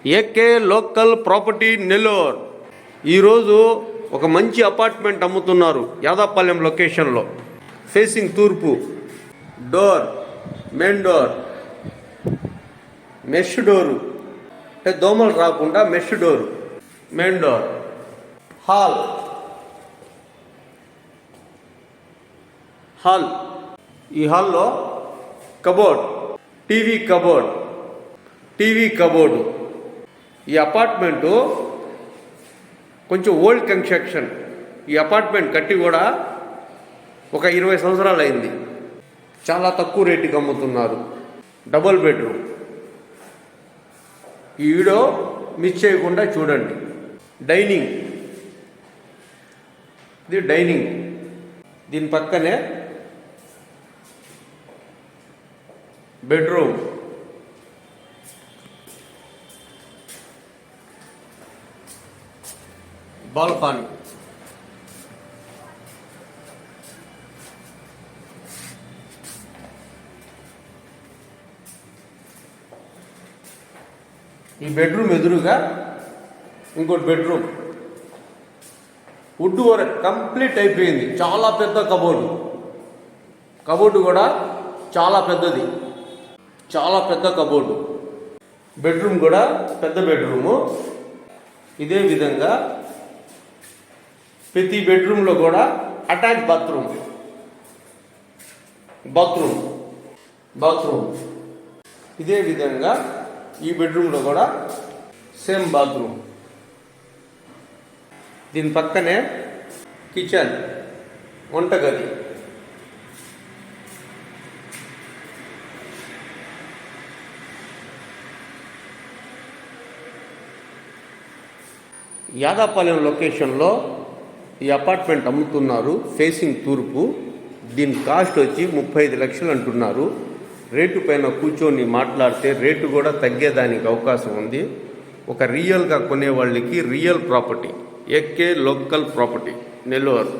AK local property Nellore. ఈరోజు ఒక మంచి అపార్ట్మెంట్ అమ్ముతున్నారు యాదాపాలెం లొకేషన్లో. ఫేసింగ్ తూర్పు, door main door, mesh door, అంటే దోమలు రాకుండా mesh door, main door, hall ఈ హాల్లో కబోర్డ్, టీవీ కబోర్డు. ఈ అపార్ట్మెంటు కొంచెం ఓల్డ్ కన్స్ట్రక్షన్. ఈ అపార్ట్మెంట్ కట్టి కూడా ఒక 20 సంవత్సరాలు అయింది. చాలా తక్కువ రేటుకి అమ్ముతున్నారు. Double bedroom. ఈ వీడియో మిస్ చేయకుండా చూడండి. డైనింగ్, ఇది డైనింగ్. దీని పక్కనే బెడ్రూమ్, బాల్కనీ. ఈ బెడ్రూమ్ ఎదురుగా ఇంకోటి బెడ్రూమ్. వుడ్ వర్క్ కంప్లీట్ అయిపోయింది. చాలా పెద్ద కబోర్డు కూడా చాలా పెద్దది, చాలా పెద్ద కబోర్డు. బెడ్రూమ్ కూడా పెద్ద బెడ్రూము. ఇదే విధంగా ప్రతి బెడ్రూమ్లో కూడా అటాచ్ బాత్రూమ్. ఇదే విధంగా ఈ బెడ్రూమ్లో కూడా సేమ్ బాత్రూమ్. దీని పక్కనే కిచెన్, వంటగది. యాదాపాలెం లొకేషన్లో ఈ అపార్ట్మెంట్ అమ్ముతున్నారు. ఫేసింగ్ తూర్పు. దీని కాస్ట్ వచ్చి 35 లక్షలు అంటున్నారు. రేటు పైన కూర్చొని మాట్లాడితే రేటు కూడా తగ్గేదానికి అవకాశం ఉంది. ఒక రియల్గా కొనే వాళ్ళకి real property. AK local property Nellore.